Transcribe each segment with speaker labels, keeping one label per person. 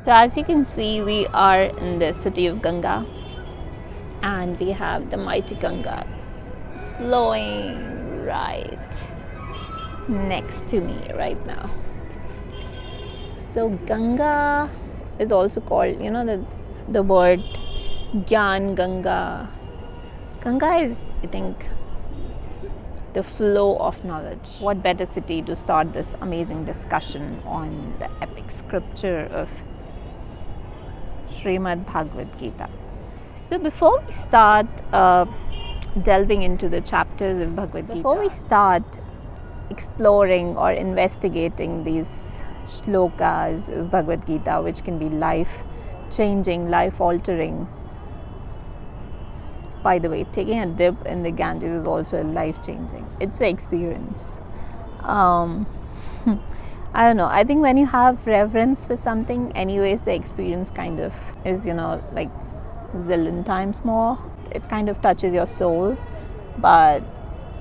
Speaker 1: So as you can see, we are in the city of Ganga, and we have the mighty Ganga flowing right next to me right now. So Ganga is also called, the word Gyan Ganga. Ganga is, I think, the flow of knowledge. What better city to start this amazing discussion on the epic scripture of Sri Bhagavad Gita. So before we start delving into the chapters of Bhagavad Gita, before we start exploring or investigating these shlokas of Bhagavad Gita, which can be life-changing, life-altering. By the way, taking a dip in the Ganges is also life-changing. It's an experience. I don't know. I think when you have reverence for something, anyways, the experience kind of is, like zillion times more. It kind of touches your soul. But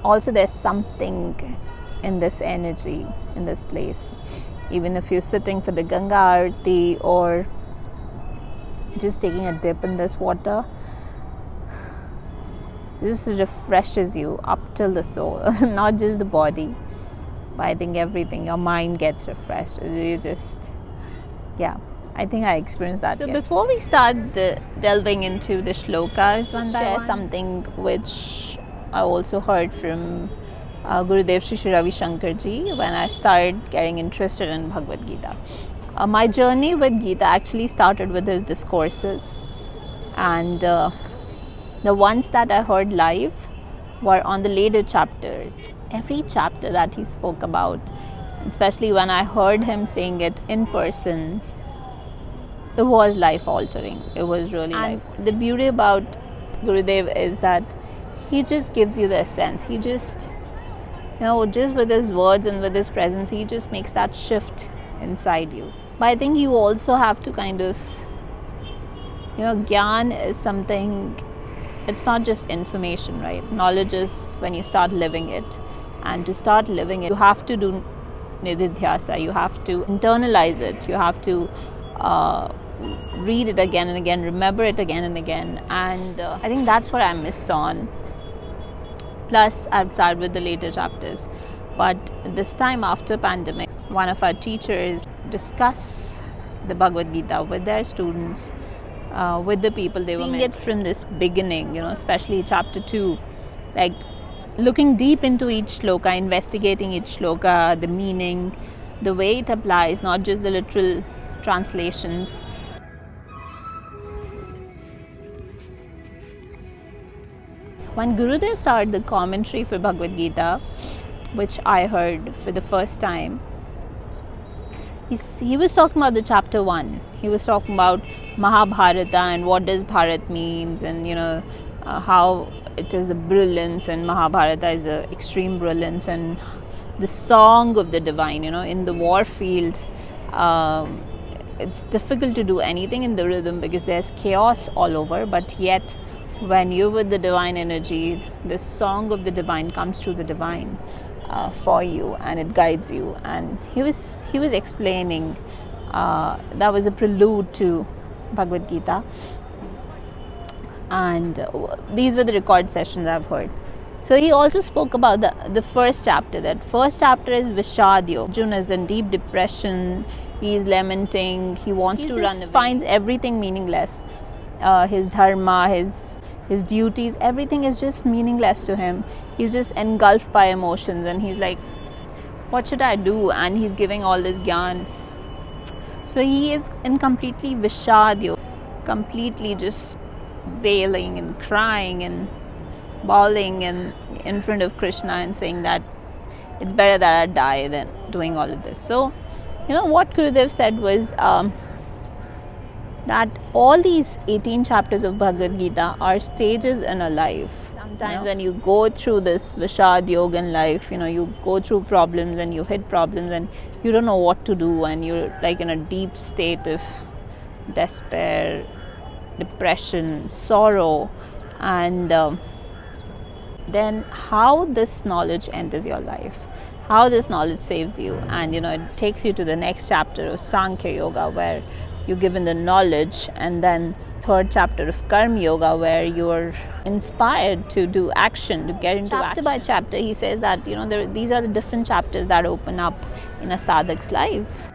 Speaker 1: also there's something in this energy, in this place. Even if you're sitting for the Ganga Aarti or just taking a dip in this water, this refreshes you up till the soul, not just the body, but I think everything. Your mind gets refreshed. You just, I think I experienced that. So yesterday. Before we start delving into the shlokas, one share something which I also heard from Gurudev Shri Ravi Shankar Ji when I started getting interested in Bhagavad Gita. My journey with Gita actually started with his discourses, and the ones that I heard live were on the later chapters. Every chapter that he spoke about, especially when I heard him saying it in person, it was life-altering. It was really life-altering. The beauty about Gurudev is that he just gives you the essence. He just, just with his words and with his presence, he just makes that shift inside you. But I think you also have to kind of, Gyan is something. It's not just information, right? Knowledge is when you start living it. And to start living it, you have to do nididhyasa. You have to internalize it. You have to read it again and again, remember it again and again. And I think that's what I missed on. Plus, I've started with the later chapters. But this time after pandemic, one of our teachers discussed the Bhagavad Gita with their students, with the people they were meant. Seeing it from this beginning, especially chapter 2, like looking deep into each shloka, investigating each shloka, the meaning, the way it applies, not just the literal translations. When Gurudev started the commentary for Bhagavad Gita, which I heard for the first time, he was talking about the chapter 1. He was talking about Mahabharata and what does Bharat means, and how it is the brilliance, and Mahabharata is the extreme brilliance, and the song of the divine. In the war field, it's difficult to do anything in the rhythm because there's chaos all over, but yet when you're with the divine energy, the song of the divine comes through the divine for you, and it guides you. And he was explaining that was a prelude to Bhagavad Gita, and these were the record sessions I've heard. So he also spoke about the first chapter. That first chapter is Vishad Yoga. Arjuna is in deep depression. He is lamenting. He wants to run away. Finds everything meaningless. His dharma, his duties, everything is just meaningless to him. He's just engulfed by emotions, and he's like, what should I do? And he's giving all this gyan. So he is in completely Vishad Yoga, completely just wailing and crying and bawling and in front of Krishna and saying that it's better that I die than doing all of this. So, what Gurudev said was that all these 18 chapters of Bhagavad Gita are stages in a life. Sometimes when you go through this Vishad Yoga in life, you go through problems and you hit problems and you don't know what to do, and you're like in a deep state of despair, depression, sorrow, and then how this knowledge enters your life, how this knowledge saves you, and it takes you to the next chapter of Sankhya Yoga, where you're given the knowledge, and then third chapter of Karma Yoga, where you're inspired to do action, to get into chapter action. By chapter, he says that these are the different chapters that open up in a sadhak's life.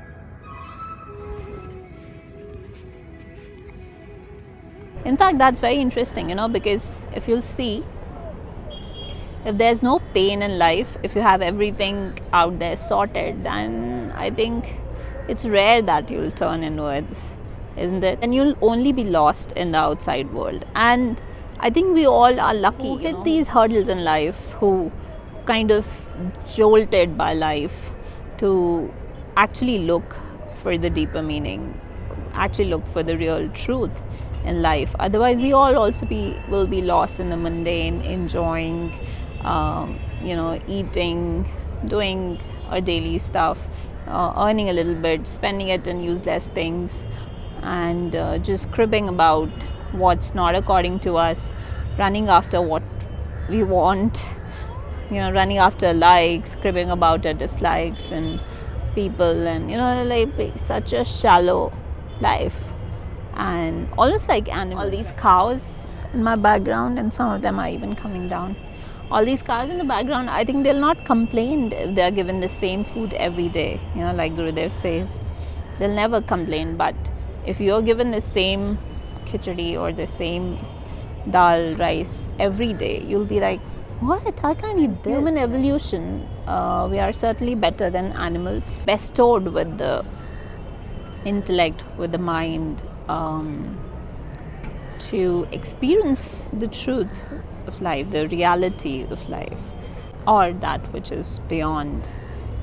Speaker 1: In fact, that's very interesting, because if you'll see, if there's no pain in life, if you have everything out there sorted, then I think it's rare that you'll turn inwards, isn't it? And you'll only be lost in the outside world. And I think we all are lucky who hit these hurdles in life, who kind of jolted by life to actually look for the deeper meaning, actually look for the real truth in life. Otherwise, we all also will be lost in the mundane, enjoying, eating, doing our daily stuff, earning a little bit, spending it in useless things, and just cribbing about what's not according to us, running after what we want, running after likes, cribbing about our dislikes and people, and like such a shallow life. And almost like animals. All these cows in my background, and some of them are even coming down. All these cows in the background, I think they'll not complain if they're given the same food every day, like Gurudev says. They'll never complain. But if you're given the same khichdi or the same dal, rice every day, you'll be like, what? I can't eat this. Human evolution, we are certainly better than animals, bestowed with the intellect, with the mind, to experience the truth of life, the reality of life, or that which is beyond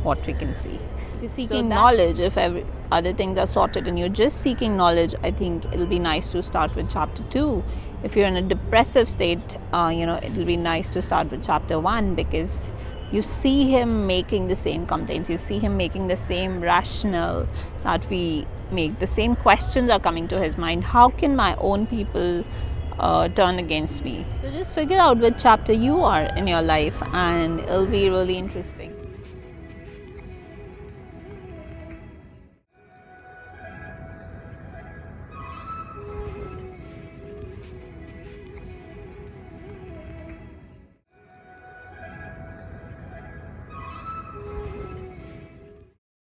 Speaker 1: what we can see. If you're seeking knowledge, if other things are sorted and you're just seeking knowledge, I think it'll be nice to start with chapter 2. If you're in a depressive state, it'll be nice to start with chapter 1, because you see him making the same complaints, you see him making the same rationale that we make, the same questions are coming to his mind. How can my own people turn against me? So just figure out which chapter you are in your life, and it'll be really interesting.